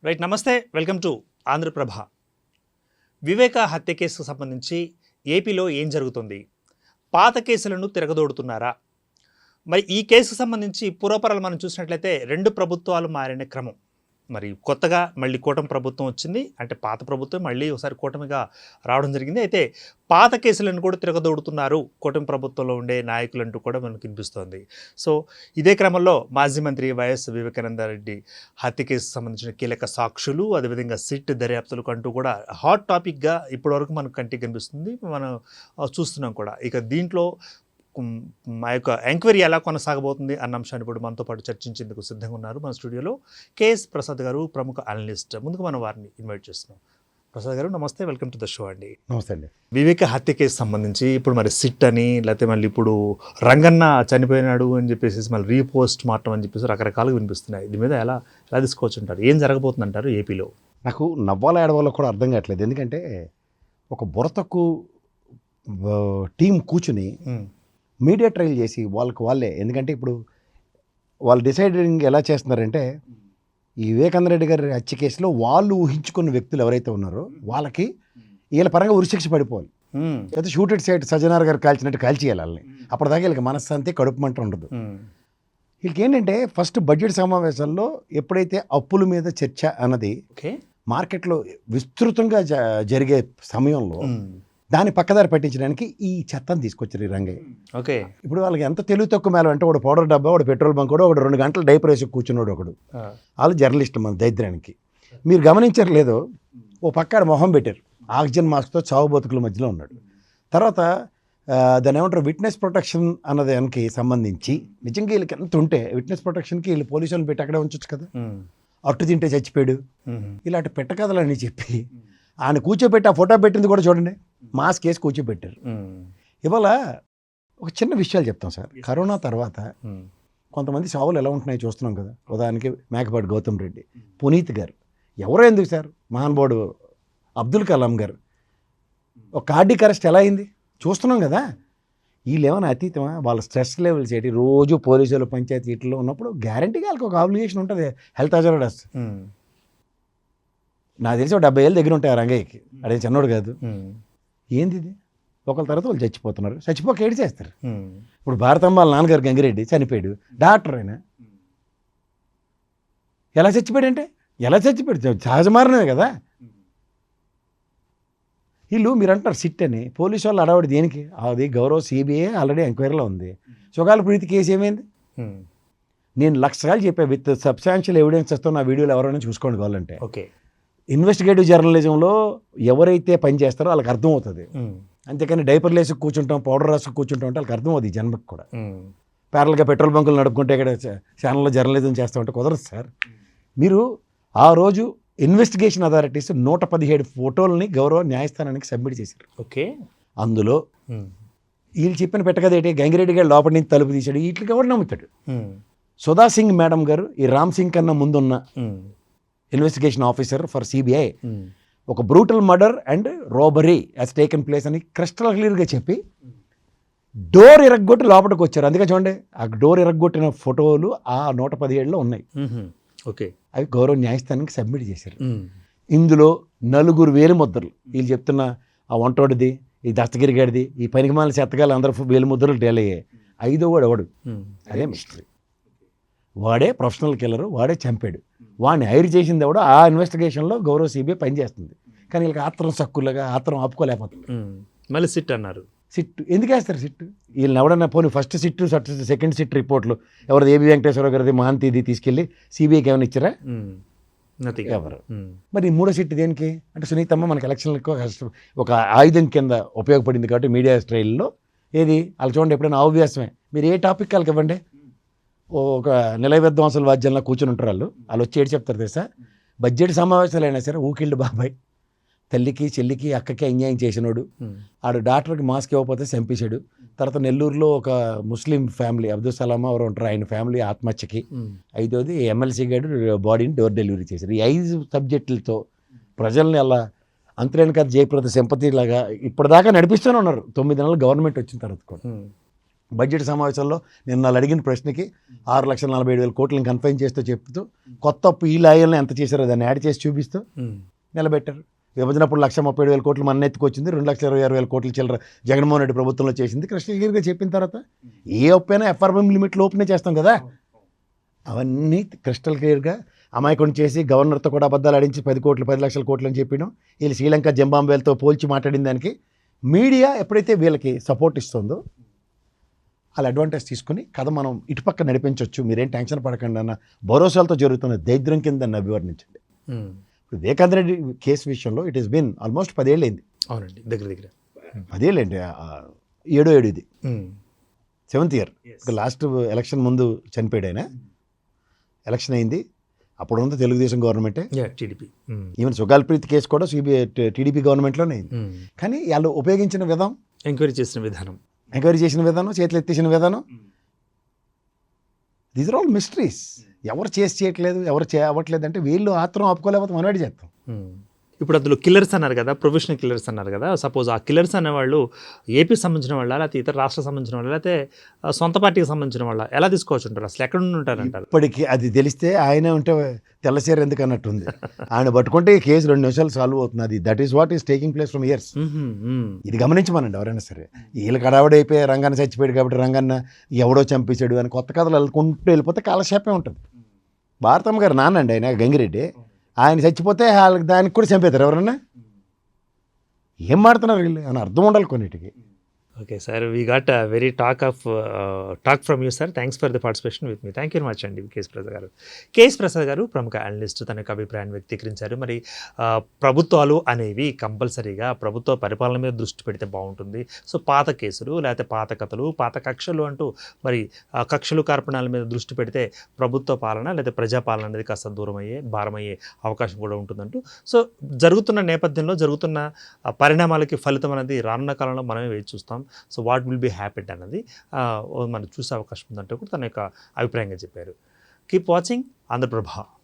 Right, నమస్తే, welcome to Andhraprabha. వివేక హత్య కేసుకు సంబంధించి ఏపీలో ఏం జరుగుతుంది? పాత కేసులను తిరగదోడుతున్నారా? మరి ఈ కేసుకు సంబంధించి పూర్వపరాలు మనం చూసినట్లయితే రెండు ప్రభుత్వాలు మారిన క్రమం. మరి కొత్తగా మళ్ళీ కూటమి ప్రభుత్వం వచ్చింది, అంటే పాత ప్రభుత్వం మళ్ళీ ఒకసారి కూటమిగా రావడం జరిగింది. అయితే పాత కేసులను కూడా తిరగదోడుతున్నారు కూటమి ప్రభుత్వంలో ఉండే నాయకులంటూ కూడా మనకు వినిపిస్తోంది. సో ఇదే క్రమంలో మాజీ మంత్రి వైఎస్ వివేకానందరెడ్డి హత్య కేసుకు సంబంధించిన కీలక సాక్షులు, అదేవిధంగా సిట్ దర్యాప్తులకు అంటూ కూడా హాట్ టాపిక్గా ఇప్పటివరకు మనకు కంటికి కనిపిస్తుంది, మనం చూస్తున్నాం కూడా. ఇక దీంట్లో మా యొక్క ఎంక్వైరీ ఎలా కొనసాగబోతుంది అన్న అంశాన్ని ఇప్పుడు మనతో పాటు చర్చించేందుకు సిద్ధంగా ఉన్నారు మన స్టూడియోలో కేఎస్ ప్రసాద్ గారు, ప్రముఖ అనలిస్ట్. ముందుకు మనం వారిని ఇన్వైట్ చేస్తున్నాం. ప్రసాద్ గారు నమస్తే, వెల్కమ్ టు ద షో అండి. నమస్తే అండి. వివేక హత్య కేసు సంబంధించి ఇప్పుడు మరి సిట్ అని, లేకపోతే మళ్ళీ ఇప్పుడు రంగన్న చనిపోయినాడు అని చెప్పేసి మళ్ళీ రీపోస్ట్ మార్టం అని చెప్పేసి రకరకాలుగా వినిపిస్తున్నాయి. దీని మీద ఎలా తీసుకోవచ్చు అంటారు? ఏం జరగబోతుంది అంటారు ఏపీలో? నాకు నవ్వాల ఏడవాలో కూడా అర్థం కావట్లేదు. ఎందుకంటే ఒక బుర్రతకు టీం కూర్చుని మీడియా ట్రయల్ చేసి వాళ్ళే, ఎందుకంటే ఇప్పుడు వాళ్ళు డిసైడింగ్ ఎలా చేస్తున్నారంటే ఈ వివేకానందరెడ్డి గారి హత్య కేసులో వాళ్ళు ఊహించుకున్న వ్యక్తులు ఎవరైతే ఉన్నారో వాళ్ళకి వీళ్ళ పరంగా ఉరిశిక్ష పడిపోవాలి. అయితే షూటెడ్ సైట్ సజ్జనార్ గారు కాల్చినట్టు కాల్చేయాలి వాళ్ళని. అప్పటిదాకా వీళ్ళకి మనశ్శాంతి, కడుపు మంట ఉండదు. వీళ్ళకి ఏంటంటే ఫస్ట్ బడ్జెట్ సమావేశాల్లో ఎప్పుడైతే అప్పుల మీద చర్చ అన్నది మార్కెట్లో విస్తృతంగా జరిగే సమయంలో దాన్ని పక్కదారి పట్టించడానికి ఈ చెత్తను తీసుకొచ్చారు ఈ రంగయ్య. ఓకే, ఇప్పుడు వాళ్ళకి ఎంత తెలివి తక్కువ మేళ అంటే వాడు పౌడర్ డబ్బా, వాడు పెట్రోల్ బంక్, వాడు 2 గంటలు డైపర్ వేసి కూర్చున్నాడు ఒకడు. వాళ్ళు జర్నలిస్ట్ మన దరిద్రానికి. మీరు గమనించారు లేదో, ఓ పక్క మొహం పెట్టారు, ఆక్సిజన్ మాస్క్తో చావు బతుకుల మధ్యలో ఉన్నాడు. తర్వాత దాన్ని ఏమంటారు, విట్నెస్ ప్రొటెక్షన్ అన్నదానికి సంబంధించి నిజంగా వీళ్ళకి ఎంత ఉంటే విట్నెస్ ప్రొటెక్షన్కి వీళ్ళు పోలీసులను పెట్టి అక్కడే ఉంచొచ్చు కదా. అట్టు తింటే చచ్చిపోయాడు, ఇలాంటి పెట్టకథలని చెప్పి ఆయన కూర్చోబెట్టి ఆ ఫోటో పెట్టింది కూడా చూడండి, మాస్క్ వేసి కూర్చోబెట్టారు. ఇవాళ ఒక చిన్న విషయాలు చెప్తాం సార్. కరోనా తర్వాత కొంతమంది సావులు ఎలా ఉంటున్నాయో చూస్తున్నాం కదా. ఉదాహరణకి మేకపాటి గౌతమ్ రెడ్డి, పునీత్ గారు, ఎవరో ఎందుకు సార్, మహానుభావుడు అబ్దుల్ కలాం గారు, ఒక కార్డిక్ అరెస్ట్ ఎలా అయింది చూస్తున్నాం కదా. వీళ్ళు ఏమైనా అతీతమా? వాళ్ళ స్ట్రెస్ లెవెల్స్ ఏంటి? రోజు పోలీసులు పంచాయతీ వీటిలో ఉన్నప్పుడు గ్యారంటీగా వాళ్ళకి ఒక ఆబ్లిగేషన్ ఉంటుంది, హెల్త్ అజార్డస్. నాకు తెలిసి 70 ఏళ్ళ దగ్గర ఉంటాయి ఆ రంగయ్యకి, అదే చిన్నోడు కాదు. ఏంది ఇది? ఒకళ్ళ తర్వాత వాళ్ళు చచ్చిపోతున్నారు, చచ్చిపోక ఏడు చేస్తారు. ఇప్పుడు భారతమ్మ వాళ్ళ నాన్నగారు గంగిరెడ్డి చనిపోయాడు, డాక్టర్ అయినా ఎలా చచ్చిపోయాడంటే ఎలా చచ్చిపోయాడు? సహజ మరణమే కదా. వీళ్ళు మీరు అంటారు సిట్ అని, పోలీసు వాళ్ళు అడవాడు దేనికి? అది గౌరవ సిబిఐ ఆల్రెడీ ఎంక్వైరీలో ఉంది. సుగాల ప్రీతి కేసు ఏమైంది? నేను 1,00,000 సార్లు చెప్పా, విత్ సబ్స్టాన్షియల్ ఎవిడెన్సెస్తో నా వీడియోలు ఎవరైనా చూసుకోండి కావాలంటే. ఓకే, ఇన్వెస్టిగేటివ్ జర్నలిజంలో ఎవరైతే పని చేస్తారో వాళ్ళకి అర్థమవుతుంది. అంతేకాని డైపర్ లేసి కూర్చుంటాం, పౌడర్ రాసి కూర్చుంటాం అంటే వాళ్ళకి అర్థమవుతుంది. ఈ జన్మకి కూడా ప్యారల్గా పెట్రోల్ బంకులు నడుపుకుంటే ఇక్కడ ఛానల్లో జర్నలిజం చేస్తామంటే కుదరదు సార్. మీరు ఆ రోజు ఇన్వెస్టిగేషన్ అథారిటీస్ 117 ఫోటోలని గౌరవ న్యాయస్థానానికి సబ్మిట్ చేశారు. ఓకే, అందులో వీళ్ళు చెప్పిన పెట్టకదేంటి, గంగిరెడ్డి గారు లోపల నుంచి తలుపు తీశాడు, వీటికి ఎవరు నమ్ముతాడు? సుధా సింగ్ మేడం గారు, ఈ రామ్ సింగ్ కన్నా ముందున్న ఇన్వెస్టిగేషన్ ఆఫీసర్ ఫర్ సిబిఐ, ఒక brutal murder and robbery has taken place అని క్రిస్టల్ క్లియర్గా చెప్పి డోర్ ఇరగ్గొట్టి లోపలికి వచ్చారు. అందుకే చూడండి, ఆ డోర్ ఇరగ్గొట్టిన ఫోటోలు ఆ 117లో ఉన్నాయి. ఓకే, అవి గౌరవ న్యాయస్థానానికి సబ్మిట్ చేశారు. ఇందులో 4 వేలు ముద్రలు, వీళ్ళు చెప్తున్న ఆ వంటోడిది, ఈ దస్తగిరి గాడిది, ఈ పనికిమాల చెత్తగాలు అందరూ వేలు ముద్రలు డేల్ అయ్యాయి. 5వ వాడు ఎవడు? అదే మిస్టరీ. వాడే ప్రొఫెషనల్ కిల్లరు, వాడే చంపాడు. వాడిని హైర్ చేసింది ఎవడో ఆ ఇన్వెస్టిగేషన్లో గౌరవ సిబిఐ పనిచేస్తుంది. కానీ వీళ్ళకి ఆత్రం సక్కులుగా ఆత్రం ఆపుకోలేకపోతుంది. మళ్ళీ సిట్ అన్నారు. సిట్ ఎందుకు వేస్తారు? సిట్ వీళ్ళని ఎవడన్నా పోనీ ఫస్ట్ సిట్, సెకండ్ సిట్ రిపోర్ట్లు ఎవరిది, ఏబి వెంకటేశ్వర గారిది, మహాంతిది తీసుకెళ్ళి సిబిఐకి ఏమైనా ఇచ్చారా? ఎవరు? మరి 3వ సిట్ దేనికి అంటే, సునీతమ్మ మనకి ఎలక్షన్లకు ఒక ఆయుధం కింద ఉపయోగపడింది కాబట్టి మీడియా స్టైల్లో. ఏది వాళ్ళు చూడండి, ఎప్పుడైనా ఆవ్యాసమే మీరు ఏ టాపిక్ వాళ్ళకి ఇవ్వండి, ఒక నిలయ విద్వాంసుల వాద్యంలో కూర్చొని ఉంటారు వాళ్ళు వచ్చి ఏడు చెప్తారు తెలుసా. బడ్జెట్ సమావేశాలు అయినా సరే ఊకిళ్ళు బాబాయ్, తల్లికి చెల్లికి అక్కకి అన్యాయం చేసినాడు, ఆడు డాక్టర్కి మాస్క్ ఇవ్వకపోతే చంపేశాడు. తర్వాత నెల్లూరులో ఒక ముస్లిం ఫ్యామిలీ అబ్దుల్ సలాం ఎవరు ఉంటారు, ఆయన ఫ్యామిలీ ఆత్మహత్యకి. 5వది ఎమ్మెల్సీ గారు బాడీని డోర్ డెలివరీ చేశారు. ఈ 5 సబ్జెక్టులతో ప్రజల్ని అలా అంతరేణికారు జయప్రద సింపతి లాగా ఇప్పటిదాకా నడిపిస్తూనే ఉన్నారు 9 నెలలు గవర్నమెంట్ వచ్చిన తర్వాత కూడా. బడ్జెట్ సమావేశంలో నేను వాళ్ళు అడిగిన ప్రశ్నకి 6,47,000 కోట్లను కన్ఫైన్ చేస్తూ చెప్తూ కొత్త అప్పు ఈ లాయల్ని ఎంత చేశారో దాన్ని యాడ్ చేసి చూపిస్తూ నిలబెట్టారు. విభజనప్పుడు 1,37,000 కోట్లు మన ఎత్తుకు వచ్చింది, 2,26,000 కోట్లు చిల్లర జగన్మోహన్ రెడ్డి ప్రభుత్వంలో చేసింది. కృష్ణగిరిగా చెప్పిన తర్వాత ఏ అప్పైనా ఎఫ్ఆర్బిఎం లిమిట్ లోపునే చేస్తాం కదా, అవన్నీ క్రిస్టల్ క్లియర్గా అమాయకుడిని చేసి గవర్నర్తో కూడా అబద్ధాలు ఆడించి 10 లక్షల కోట్లు అని చెప్పినాం. వీళ్ళు శ్రీలంక జింబాబ్వేలతో పోల్చి మాట్లాడిన దానికి మీడియా ఎప్పుడైతే వీళ్ళకి సపోర్ట్ ఇస్తుందో వాళ్ళ అడ్వాంటేజ్ తీసుకుని కథ మనం ఇటుపక్క నడిపించవచ్చు, మీరేం టెన్షన్ పడకండి అన్న భరోసాలతో జరుగుతున్న దరిద్రం కింద దాన్ని అభివర్ణించండి. ఇప్పుడు వివేకానంద రెడ్డి కేసు విషయంలో ఇట్ ఈస్ బిన్ ఆల్మోస్ట్ 10 ఏళ్ళు అయింది. అవునండి, దగ్గర 10 ఏళ్ళు అండి, 7వ ఏడు ఇది 7th ఇయర్. లాస్ట్ ఎలక్షన్ ముందు చనిపోయాడు ఆయన. ఎలక్షన్ అయింది, అప్పుడు ఉంది తెలుగుదేశం గవర్నమెంటే, టీడీపీ. ఈవెన్ సుగాల్ప్రీత్ కేసు కూడా టీడీపీ గవర్నమెంట్లోనే అయింది. కానీ వాళ్ళు ఉపయోగించిన విధానం, ఎంక్వైరీ చేసిన విధానం, చేతులు ఎత్తేసిన విధానం, దీస్ ఆర్ ఆల్ మిస్టరీస్. ఎవరు చేయట్లేదు, ఎవరు అవ్వట్లేదు అంటే వీళ్ళు ఆత్రం ఆపుకోలేకపోతే మనవాడి చేస్తాం. ఇప్పుడు అందులో కిల్లర్స్ అన్నారు కదా, ప్రొఫెషనల్ కిల్లర్స్ అన్నారు కదా. సపోజ్ ఆ కిల్లర్స్ అనేవాళ్ళు ఏపీ సంబంధించిన వాళ్ళ, లేకపోతే ఇతర రాష్ట్ర సంబంధించిన వాళ్ళ, లేకపోతే సొంత పార్టీకి సంబంధించిన వాళ్ళ, ఎలా తీసుకోవచ్చు ఉంటారు, అసలు ఎక్కడ నుండి ఉంటారంటారు? ఇప్పటికీ అది తెలిస్తే ఆయన ఉంటే తెల్లసేరు ఎందుకు అన్నట్టుంది. ఆయన పట్టుకుంటే ఈ కేసు 2 నిమిషాలు సాల్వ్ అవుతుంది. That is what is taking place from years. ఇది గమనించమనండి ఎవరైనా సరే. వీళ్ళకి అడావిడైపోయి రంగాన్ని చచ్చిపోయాడు కాబట్టి రంగాన్న ఎవడో చంపేశాడు అని కొత్త కథలు వెళ్ళుకుంటూ వెళ్ళిపోతే కాలక్షేపం ఉంటుంది. భారతమ్మ గారు నాన్నండి ఆయన గంగిరెడ్డి, ఆయన చచ్చిపోతే వాళ్ళకి దానికి కూడా చంపేతారు ఎవరన్నా. ఏం మాడుతున్నారు వీళ్ళు అని అర్థం ఉండాలి కొన్నిటికి. Okay sir, we got very talk from you sir. Thanks for the participation with me. Thank you very much అండి కేఎస్ ప్రసాద్ గారు. కేఎస్ ప్రసాద్ గారు ప్రముఖ అనలిస్ట్, తన యొక్క అభిప్రాయాన్ని వ్యక్తీకరించారు. మరి ప్రభుత్వాలు అనేవి కంపల్సరీగా ప్రభుత్వ పరిపాలన మీద దృష్టి పెడితే బాగుంటుంది. సో పాత కేసులు, లేకపోతే పాత కథలు, పాత కక్షలు అంటూ మరి కక్షలు కార్పణాల మీద దృష్టి పెడితే ప్రభుత్వ పాలన లేదా ప్రజాపాలన అనేది కాస్త భారమయ్యే అవకాశం కూడా ఉంటుందంటూ. సో జరుగుతున్న నేపథ్యంలో జరుగుతున్న పరిణామాలకి ఫలితం అనేది రానున్న కాలంలో మనమే వేచి చూస్తాం. So what will be happened అన్నది మనం చూసే అవకాశం ఉందంటే కూడా తన యొక్క అభిప్రాయంగా చెప్పారు. Keep watching Andhraprabha.